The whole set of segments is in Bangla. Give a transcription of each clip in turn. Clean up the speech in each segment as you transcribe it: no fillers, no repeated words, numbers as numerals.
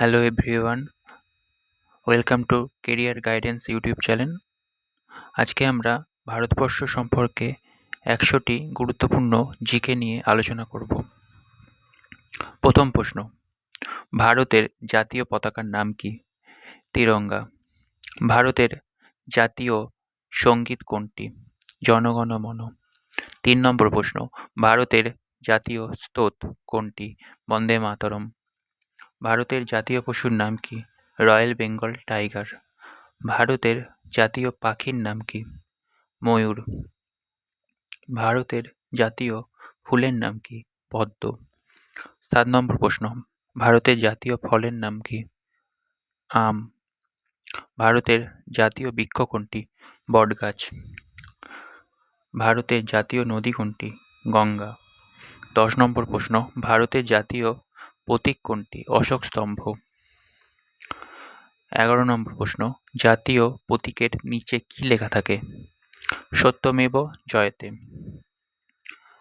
Hello everyone, welcome to Career Guidance YouTube channel. আজকে আমরা ভারতবর্ষ সম্পর্কে 100টি গুরুত্বপূর্ণ জিকে নিয়ে আলোচনা করব। প্রথম প্রশ্ন, ভারতের জাতীয় পতাকার নাম কি? তিরঙ্গা। ভারতের জাতীয় সঙ্গীত কোনটি? জনগণ মন। 3 নম্বর প্রশ্ন, ভারতের জাতীয় স্তোত্র কোনটি? বন্দে মাতরম। ভারতের জাতীয় পশুর নাম কি? Royal Bengal tiger. ভারতের জাতীয় পাখির নাম কি? ময়ূর। ভারতের জাতীয় ফুলের নাম কি? পদ্ম। 7 নম্বর প্রশ্ন, ভারতের জাতীয় ফলের নাম কি? আম। ভারতের জাতীয় বৃক্ষ কোনটি? বটগাছ। ভারতের জাতীয় নদী কোনটি? গঙ্গা। 10 নম্বর প্রশ্ন, ভারতের জাতীয় প্রতীক কোনটি? অশোক স্তম্ভ। 11 নম্বর প্রশ্ন, জাতীয় প্রতীকের নিচে কি লেখা থাকে? সত্যমেব জয়তে।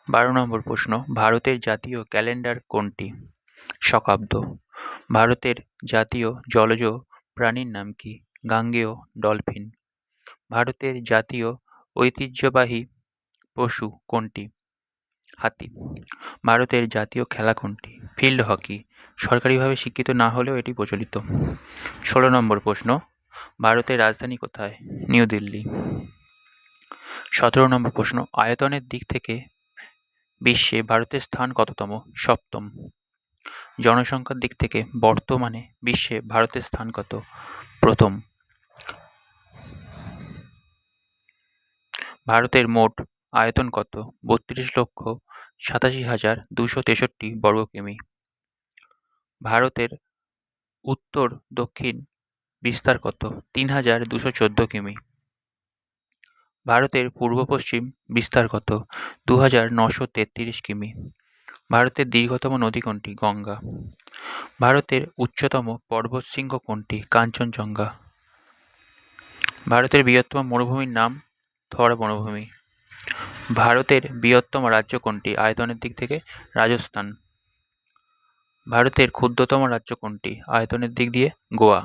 12 নম্বর প্রশ্ন, ভারতের জাতীয় ক্যালেন্ডার কোনটি? শকাব্দ। ভারতের জাতীয় জলজ প্রাণীর নাম কি? গাঙ্গেয় ডলফিন। ভারতের জাতীয় ঐতিহ্যবাহী পশু কোনটি? হাতি। ভারতের জাতীয় খেলা কোনটি? Field hockey. সরকারিভাবে স্বীকৃত না হলেও এটি প্রচলিত। 16 নম্বর প্রশ্ন, ভারতের রাজধানী কোথায়? নিউ দিল্লি। 17 নম্বর প্রশ্ন, আয়তনের দিক থেকে বিশ্বে ভারতের স্থান কততম? সপ্তম। জনসংখ্যার দিক থেকে বর্তমানে বিশ্বে ভারতের স্থান কত? প্রথম। ভারতের মোট আয়তন কত? 32,87,263 বর্গ কিমি। ভারতের উত্তর দক্ষিণ বিস্তার কত? 3,214 কিমি। ভারতের পূর্ব পশ্চিম বিস্তার কত? 2,933 কিমি। ভারতের দীর্ঘতম নদী কোনটি? গঙ্গা। ভারতের উচ্চতম পর্বতশৃঙ্গ কোনটি? কাঞ্চনজঙ্ঘা। ভারতের বৃহত্তম মরুভূমির নাম? থর মরুভূমি। ভারতের বৃহত্তম রাজ্য কোনটি আয়তনের দিক থেকে? রাজস্থান। ভারতের ক্ষুদ্রতম রাজ্য কোনটি আয়তনের দিক দিয়ে? গোয়া।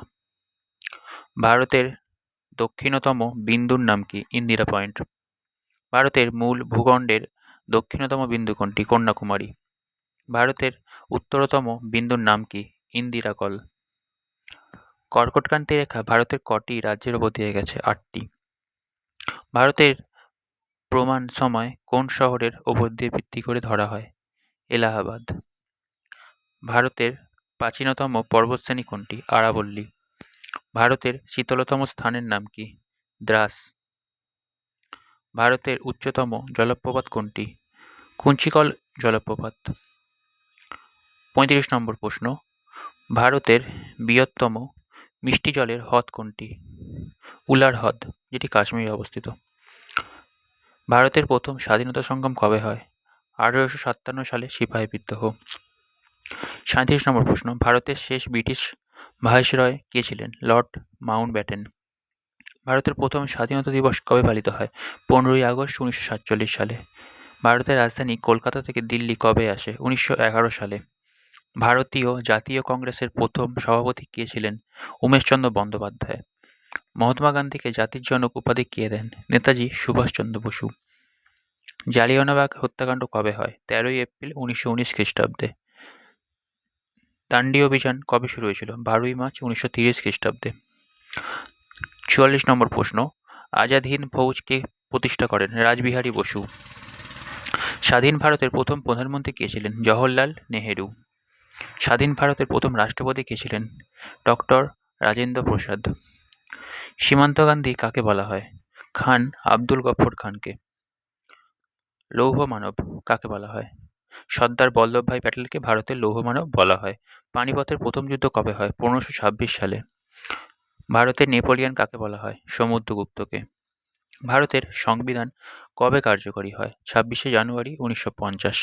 ভারতের দক্ষিণতম বিন্দুর নাম কি? ইন্দিরা পয়েন্ট। ভারতের মূল ভূখণ্ডের দক্ষিণতম বিন্দু কোনটি? কন্যাকুমারী। ভারতের উত্তরতম বিন্দুর নাম কি? ইন্দিরাকল। কর্কটক্রান্তি রেখা ভারতের কটি রাজ্যের ওপর দিয়ে গেছে? 8টি। ভারতের প্রমাণ সময় কোন শহরের ওপর দিয়ে ভিত্তি করে ধরা হয়? এলাহাবাদ। ভারতের প্রাচীনতম পর্বতশ্রেণী কোনটি? আরাবল্লী। ভারতের শীতলতম স্থানের নাম কি? দ্রাস। ভারতের উচ্চতম জলপ্রপাত কোনটি? কুঞ্চিকল জলপ্রপাত। 35 নম্বর প্রশ্ন, ভারতের বৃহত্তম মিষ্টি জলের হ্রদ কোনটি? উলার হ্রদ, যেটি কাশ্মীরে অবস্থিত। ভারতের প্রথম স্বাধীনতা সংগ্রাম কবে হয়? 1857 সালে সিপাহী বিদ্রোহ। 37 নম্বর প্রশ্ন, ভারতের শেষ ব্রিটিশ ভাইসরয় কে ছিলেন? Lord Mountbatten. ভারতের প্রথম স্বাধীনতা দিবস কবে পালিত হয়? 15ই আগস্ট 1947 সালে। ভারতের রাজধানী কলকাতা থেকে দিল্লি কবে আসে? 1911 সালে। ভারতীয় জাতীয় কংগ্রেসের প্রথম সভাপতি কে ছিলেন? উমেশচন্দ্র বন্দ্যোপাধ্যায়। মহাত্মা গান্ধীকে জাতির জনক উপাধি কে দেন? নেতাজি সুভাষচন্দ্র বসু। জালিয়ানওয়ালাবাগ হত্যাকাণ্ড কবে হয়? 13ই এপ্রিল 1919 খ্রিস্টাব্দে। দান্ডি অভিযান কবে শুরু হয়েছিল? 12ই মার্চ 1930 খ্রিস্টাব্দে। 44 নম্বর প্রশ্ন, আজাদ হিন্দ ফৌজ কে প্রতিষ্ঠা করেন? রাসবিহারী বসু। স্বাধীন ভারতের প্রথম প্রধানমন্ত্রী কে ছিলেন? জওহরলাল নেহেরু। স্বাধীন ভারতের প্রথম রাষ্ট্রপতি কে ছিলেন? ডক্টর রাজেন্দ্র প্রসাদ। সীমান্ত গান্ধী কাকে বলা হয়? খান আব্দুল গফর খানকে। লৌহ মানব কাকে বলা হয়? সর্দার বল্লভভাই প্যাটেলকে ভারতের লৌহ মানব বলা হয়। পানিপথের প্রথম যুদ্ধ কবে হয়? 1526 সালে। ভারতের নেপোলিয়ন কাকে বলা হয়? সমুদ্রগুপ্তকে। ভারতের সংবিধান কবে কার্যকরী হয়? 26শে জানুয়ারি 1950।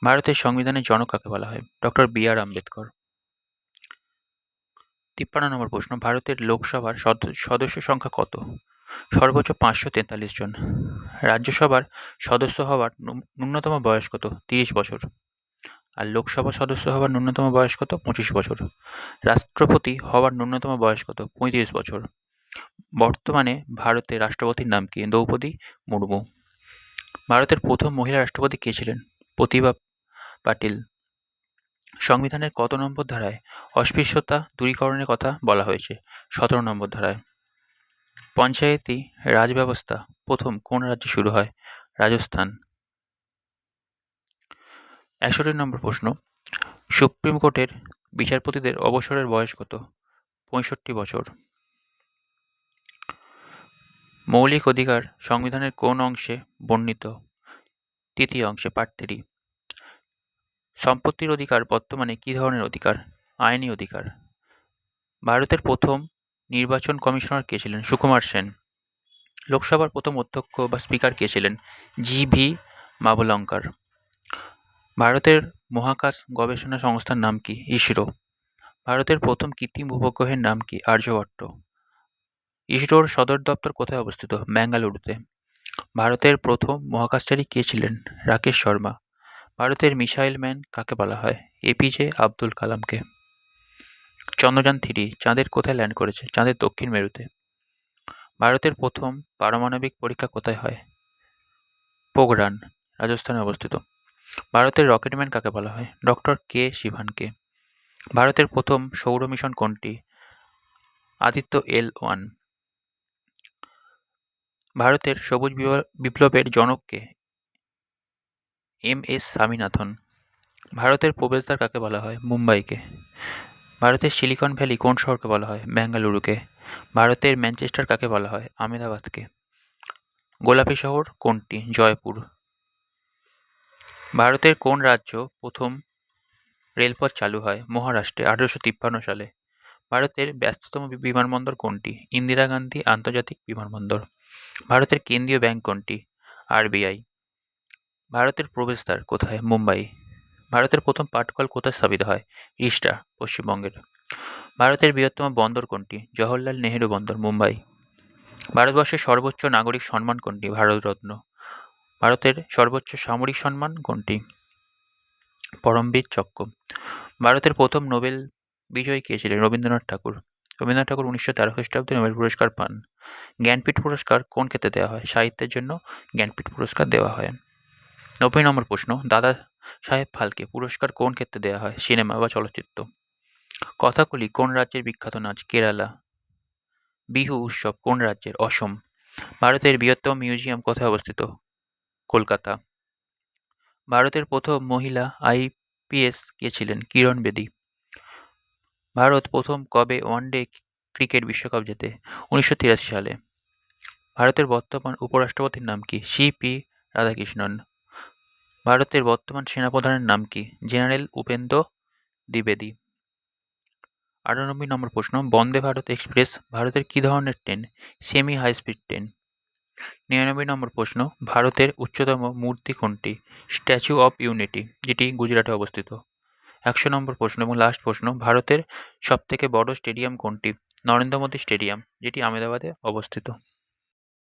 ভারতের সংবিধানের জনক কাকে বলা হয়? Doctor B.R.. আম্বেদকর। 53 নম্বর প্রশ্ন, ভারতের লোকসভার সদস্য সংখ্যা কত? সর্বোচ্চ 543 জন। রাজ্যসভার সদস্য হওয়ার ন্যূনতম বয়স কত? 30 বছর। আর লোকসভা সদস্য হওয়ার ন্যূনতম বয়স কত? 25 বছর। রাষ্ট্রপতি হওয়ার ন্যূনতম বয়স কত? 35 বছর। বর্তমানে ভারতের রাষ্ট্রপতির নাম কি? দ্রৌপদী মুর্মু। ভারতের প্রথম মহিলা রাষ্ট্রপতি কে ছিলেন? প্রতিভা পাটিল। সংবিধানের কত নম্বর ধারায় অস্পৃশ্যতা দূরীকরণের কথা বলা হয়েছে? 17 নম্বর ধারায়। পঞ্চায়েতি রাজ ব্যবস্থা প্রথম কোন রাজ্যে শুরু হয়? রাজস্থান। 61 নম্বর প্রশ্ন, সুপ্রিম কোর্টের বিচারপতিদের অবসরের বয়স কত? 65 বছর। মৌলিক অধিকার সংবিধানের কোন অংশে বর্ণিত? তৃতীয় অংশে, পার্ট 3। সম্পত্তির অধিকার বর্তমানে কি ধরনের অধিকার? আইনি অধিকার। ভারতের প্রথম নির্বাচন কমিশনার কে ছিলেন? সুকুমার সেন। লোকসভার প্রথম অধ্যক্ষ বা স্পিকার কে ছিলেন? জি.ভি. মাভলঙ্কার। ভারতের মহাকাশ গবেষণা সংস্থার নাম কি? ইসরো। ভারতের প্রথম কৃত্রিম উপগ্রহের নাম কি? আর্যভট্ট। ইসরোর সদর দপ্তর কোথায় অবস্থিত? বেঙ্গালুরুতে। ভারতের প্রথম মহাকাশচারী কে ছিলেন? রাকেশ শর্মা। ভারতের মিসাইল ম্যান কাকে বলা হয়? এপিজে আব্দুল কালামকে। চন্দ্রযান-3 চাঁদের কোথায় ল্যান্ড করেছে? চাঁদের দক্ষিণ মেরুতে। ভারতের প্রথম পারমাণবিক পরীক্ষা কোথায় হয়? পোখরান, রাজস্থানে অবস্থিত। ভারতের রকেটম্যান কাকে বলা হয়? ডক্টর কে শিভানকে। ভারতের প্রথম সৌর মিশন কোনটি? আদিত্য-L1। ভারতের সবুজ বিপ্লবের জনক কে? এম.এস. স্বামীনাথন। ভারতের প্রবেশদ্বার কাকে বলা হয়? মুম্বাইকে। ভারতের সিলিকন ভ্যালি কোন শহরকে বলা হয়? বেঙ্গালুরুকে। ভারতের ম্যানচেস্টার কাকে বলা হয়? আহমেদাবাদকে। গোলাপি শহর কোনটি? জয়পুর। ভারতের কোন রাজ্য প্রথম রেলপথ চালু হয়? মহারাষ্ট্রে 1853 সালে। ভারতের ব্যস্ততম বিমানবন্দর কোনটি? ইন্দিরা গান্ধী আন্তর্জাতিক বিমানবন্দর। ভারতের কেন্দ্রীয় ব্যাংক কোনটি? আরবিআই। ভারতের প্রবেশদ্বার কোথায়? মুম্বাই। ভারতের প্রথম পাটকল কোথায় স্থাপিত হয়? রিষ্টা, পশ্চিমবঙ্গের। ভারতের বৃহত্তম বন্দর কোনটি? জওহরলাল নেহেরু বন্দর, মুম্বাই। ভারতবর্ষের সর্বোচ্চ নাগরিক সম্মান কোনটি? ভারতরত্ন। ভারতের সর্বোচ্চ সামরিক সম্মান কোনটি? পরমবীর চক্র। ভারতের প্রথম নোবেল বিজয়ী কে ছিলেন? রবীন্দ্রনাথ ঠাকুর। রবীন্দ্রনাথ ঠাকুর 1913 খ্রিস্টাব্দে নোবেল পুরস্কার পান। জ্ঞানপীঠ পুরস্কার কোন ক্ষেত্রে দেওয়া হয়? সাহিত্যের জন্য জ্ঞানপীঠ পুরস্কার দেওয়া হয়। 90 নম্বর প্রশ্ন, দাদা সাহেব ফালকে পুরস্কার কোন ক্ষেত্রে দেওয়া হয়? সিনেমা বা চলচ্চিত্র। কথাকলি কোন রাজ্যের বিখ্যাত নাচ? কেরালা। বিহু উৎসব কোন রাজ্যের? অসম। ভারতের বৃহত্তম মিউজিয়াম কোথায় অবস্থিত? কলকাতা। ভারতের প্রথম মহিলা আইপিএস কে ছিলেন? কিরণ বেদী। ভারত প্রথম কবে ওয়ানডে ক্রিকেট বিশ্বকাপ জেতে? 1983 সালে। ভারতের বর্তমান উপরাষ্ট্রপতির নাম কি? সি.পি. রাধাকৃষ্ণন। ভারতের বর্তমান সেনাপ্রধানের নাম কি? জেনারেল উপেন্দ্র দ্বিবেদী। 98 নম্বর প্রশ্ন, বন্দে ভারত এক্সপ্রেস ভারতের কি ধরনের train? Semi high speed train. 99 number প্রশ্ন, ভারতের উচ্চতম মূর্তি কোনটি? স্ট্যাচু অফ ইউনিটি, যেটি গুজরাটে অবস্থিত। 100 নম্বর প্রশ্ন এবং লাস্ট প্রশ্ন, ভারতের সবথেকে বড় স্টেডিয়াম কোনটি? নরেন্দ্র মোদী স্টেডিয়াম, যেটি আহমেদাবাদে অবস্থিত।